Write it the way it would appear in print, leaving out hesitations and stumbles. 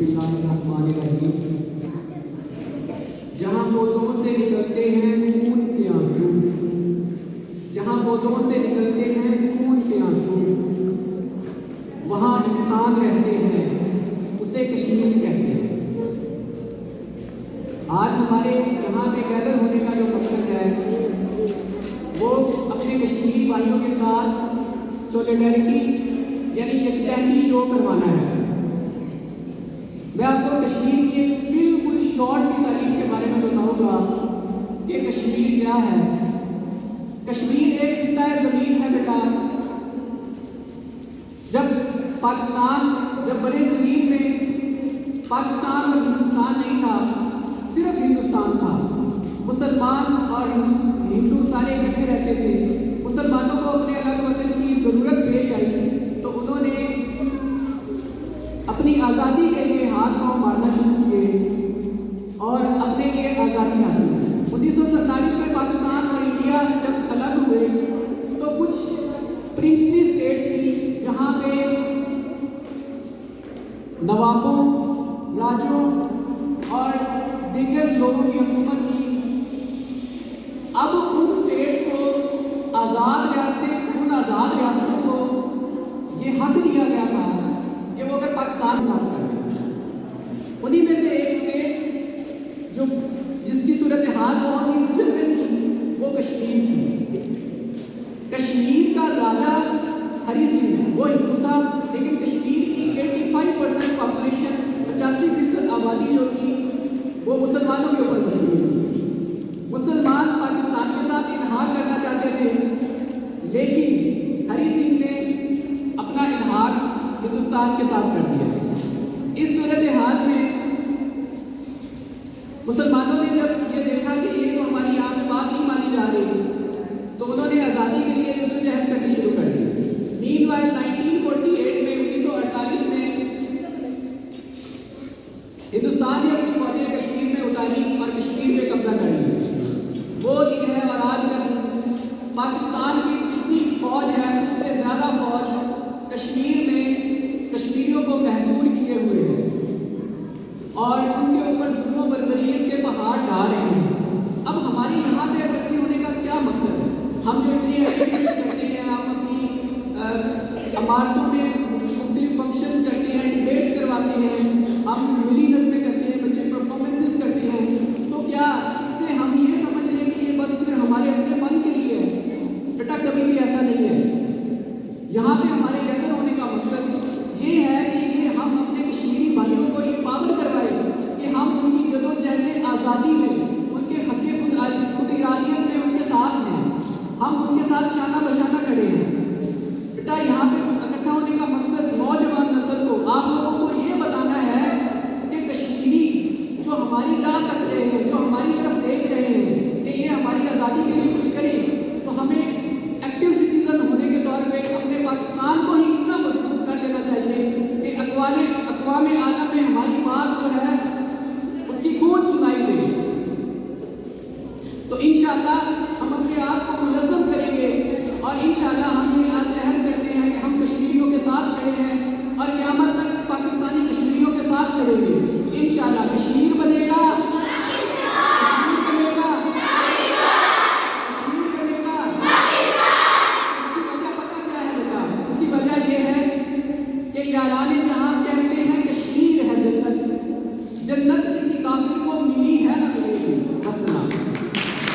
बिस्मिल्लाहिर्रहमानिर्रहीम। जहाँ पौधों से निकलते हैं खून के आंसू, जहाँ पौधों से निकलते हैं खून के आंसू, वहाँ इंसान रहते हैं, उसे कश्मीर कहते हैं। आज हमारे यहाँ पे गैदर होने का जो मकसद है वो अपने कश्मीरी भाइयों के साथ सॉलिडैरिटी यानी यकजहती शो करवाना है। मैं आपको कश्मीर की बिल्कुल शॉर्ट सी तारीख के बारे में बताऊंगा कि कश्मीर क्या है। कश्मीर एक खिता ज़मीन है बेटा। जब बड़े ज़मीन में पाकिस्तान और हिंदुस्तान नहीं था, सिर्फ हिंदुस्तान था। मुसलमान और हिंदू सारे इकट्ठे रहते थे। मुसलमानों को अपने अलग वतन की ज़रूरत पेश आई तो उन्होंने अपनी आज़ादी के लिए हाथ पांव मारना शुरू किए और अपने लिए आज़ादी हासिल की। 1947 में पाकिस्तान और इंडिया जब अलग हुए तो कुछ प्रिंसली स्टेट्स थी जहाँ पे नवाबों, राजों और दीगर लोगों की हुकूमत थी। अब उन स्टेट्स को आज़ाद रियासतों को ये हक दिया गया था कि वो अगर पाकिस्तान के साथ करें। उन्हीं में से एक स्टेट जिसकी सूरत हाल बहुत ही जन्नत थी वो कश्मीर थी। कश्मीर का राजा हरी सिंह वो हिंदू था, लेकिन कश्मीर की 85% पॉपुलेशन 85% आबादी जो थी वो मुसलमानों के ऊपर मशहूर थी। मुसलमान पाकिस्तान के साथ इल्हाक करना चाहते थे, लेकिन हरी सिंह ने अपना इल्हाक हिंदुस्तान के साथ कर दिया। इस सूरत हाल में मुसलमानों ने जब ये देखा कि ये तो हमारी यहाँ पे बात नहीं मानी जा रही, तो उन्होंने आज़ादी के लिए जद्दोजहद करनी शुरू कर दी। मीनवाइल 1948 में 1948 में हिंदुस्तान ने अपनी फौजें कश्मीर में उतारी और कश्मीर पे कब्जा कर लिया। वो दिन है और आज का दिन। पाकिस्तान की जितनी फौज है उससे ज़्यादा फौज कश्मीर में कश्मीरियों को महसूर किए हुए हैं और उनके ऊपर जुल्म बर्बरियत के पहाड़ ढा रहे हैं। अब हमारी यहाँ पे इकट्ठे होने का क्या मकसद है? हम जो इतनी एक्टिविटीज करते हैं, हम अपनी इमारतों में मुख्तलिफ फंक्शन करते हैं, डिबेट करवाते हैं, हम मिली नगमे करते हैं, बच्चे परफॉर्मेंसेस करते हैं, तो क्या इससे हम ये समझ लें कि ये बस फिर हमारे अपने फन के लिए है? बेटा कभी भी ऐसा नहीं है। यहाँ पे हमारे गैदर होने का मकसद ये है कि ये हम अपने कश्मीरी भाइयों को ये पावर करवाए कि हम उनकी जदोजहद आज़ादी में, उनके हक़ खुद इरादियत में उनके साथ हैं, हम उनके साथ शाना बशाना खड़े हैं। बेटा यहाँ पे इकट्ठा होने का मकसद नौजवान नस्ल को, आप लोगों को ये बताना है कि कश्मीरी जो हमारी राह तक रहे हैं, जो हमारी तरफ देख रहे हैं कि ये हमारी आज़ादी के लिए कुछ करें, तो हमें एक्टिव सिटीजन होने के तौर पे अपने पाकिस्तान को ही इतना मजबूत कर लेना चाहिए कि अक़वाम आलम में हमारी बात जो है उसकी गूंज सुनाई दे। तो इंशाअल्लाह हम अपने आप को मुनज़्ज़म करेंगे और इंशाअल्लाह हम ये अहद करते हैं कि हम कश्मीरियों के साथ खड़े हैं और क़यामत तक पाकिस्तानी कश्मीरियों के साथ खड़ेंगे। इंशाअल्लाह कश्मीर बनेगा, कश्मीर बनेगा, कश्मीर बनेगा। उसकी वजह पता क्या है बेटा? उसकी वजह ये है कि याराने जहाँ कहते हैं कश्मीर है जन्नत। जन्नत